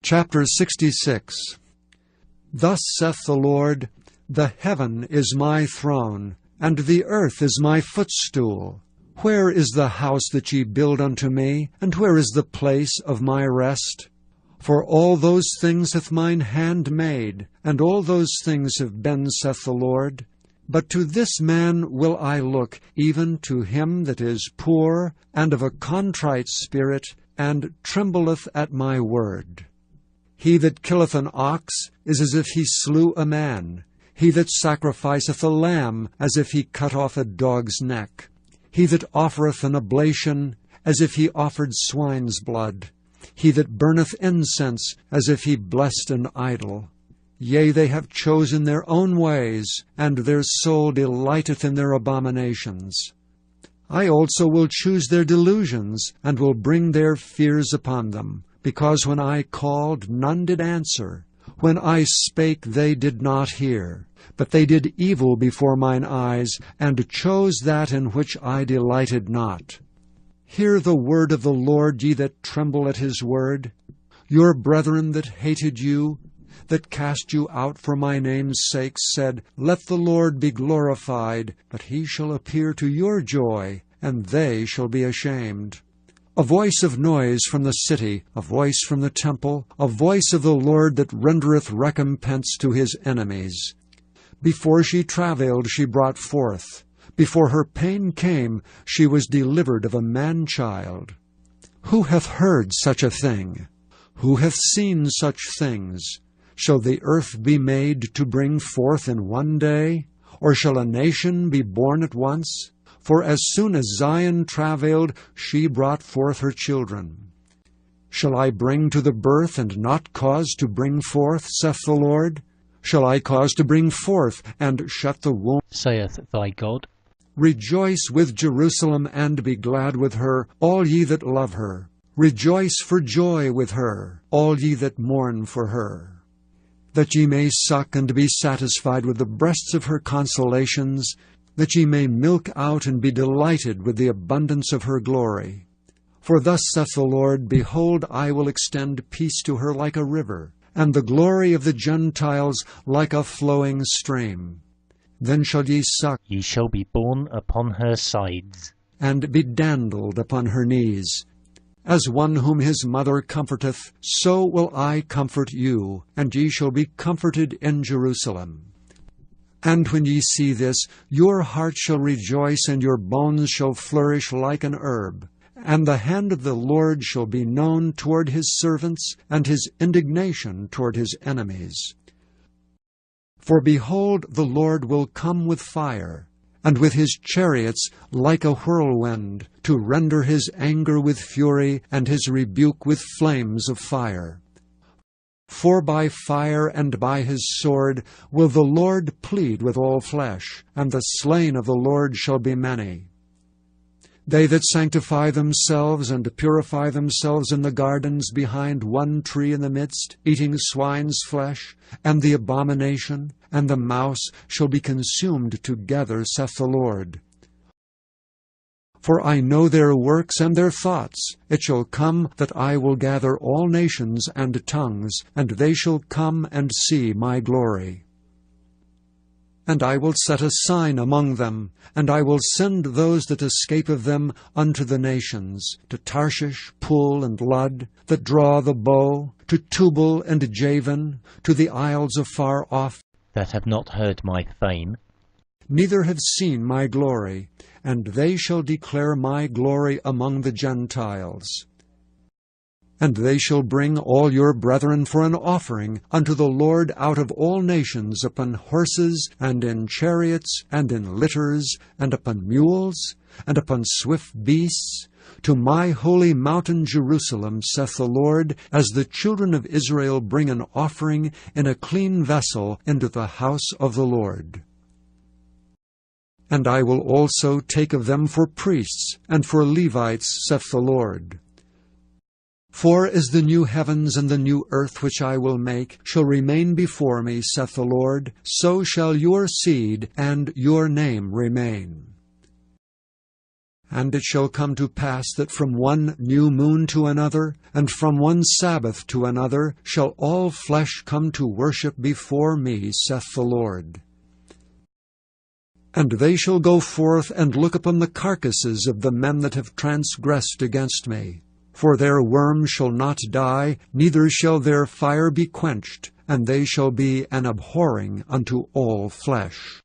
Chapter 66. Thus saith the Lord, The heaven is my throne, and the earth is my footstool. Where is the house that ye build unto me, and where is the place of my rest? For all those things hath mine hand made, and all those things have been, saith the Lord. But to this man will I look, even to him that is poor, and of a contrite spirit, and trembleth at my word. He that killeth an ox is as if he slew a man. He that sacrificeth a lamb, as if he cut off a dog's neck. He that offereth an oblation, as if he offered swine's blood. He that burneth incense, as if he blessed an idol. Yea, they have chosen their own ways, and their soul delighteth in their abominations. I also will choose their delusions, and will bring their fears upon them. Because when I called, none did answer. When I spake, they did not hear. But they did evil before mine eyes, and chose that in which I delighted not. Hear the word of the Lord, ye that tremble at his word. Your brethren that hated you, that cast you out for my name's sake, said, Let the Lord be glorified, but he shall appear to your joy, and they shall be ashamed. A voice of noise from the city, a voice from the temple, a voice of the Lord that rendereth recompense to his enemies. Before she travailed, she brought forth. Before her pain came, she was delivered of a man-child. Who hath heard such a thing? Who hath seen such things? Shall the earth be made to bring forth in one day? Or shall a nation be born at once? For as soon as Zion travailed, she brought forth her children. Shall I bring to the birth, and not cause to bring forth, saith the Lord? Shall I cause to bring forth, and shut the womb, saith thy God? Rejoice with Jerusalem, and be glad with her, all ye that love her. Rejoice for joy with her, all ye that mourn for her. That ye may suck and be satisfied with the breasts of her consolations, that ye may milk out and be delighted with the abundance of her glory. For thus saith the Lord, Behold, I will extend peace to her like a river, and the glory of the Gentiles like a flowing stream. Then shall ye suck, Ye shall be borne upon her sides, and be dandled upon her knees. As one whom his mother comforteth, so will I comfort you, and ye shall be comforted in Jerusalem. And when ye see this, your heart shall rejoice, and your bones shall flourish like an herb. And the hand of the Lord shall be known toward his servants, and his indignation toward his enemies. For behold, the Lord will come with fire, and with his chariots like a whirlwind, to render his anger with fury, and his rebuke with flames of fire. For by fire and by his sword will the Lord plead with all flesh, and the slain of the Lord shall be many. They that sanctify themselves and purify themselves in the gardens behind one tree in the midst, eating swine's flesh, and the abomination, and the mouse shall be consumed together, saith the Lord. For I know their works and their thoughts. It shall come that I will gather all nations and tongues, and they shall come and see my glory. And I will set a sign among them, and I will send those that escape of them unto the nations, to Tarshish, Pul, and Lud, that draw the bow, to Tubal and Javan, to the isles afar off, that have not heard my fame, neither have seen my glory, and they shall declare my glory among the Gentiles. And they shall bring all your brethren for an offering unto the Lord out of all nations, upon horses, and in chariots, and in litters, and upon mules, and upon swift beasts, to my holy mountain Jerusalem, saith the Lord, as the children of Israel bring an offering in a clean vessel into the house of the Lord. And I will also take of them for priests, and for Levites, saith the Lord. For as the new heavens and the new earth which I will make shall remain before me, saith the Lord, so shall your seed and your name remain. And it shall come to pass that from one new moon to another, and from one Sabbath to another, shall all flesh come to worship before me, saith the Lord. And they shall go forth and look upon the carcasses of the men that have transgressed against me. For their worm shall not die, neither shall their fire be quenched, and they shall be an abhorring unto all flesh.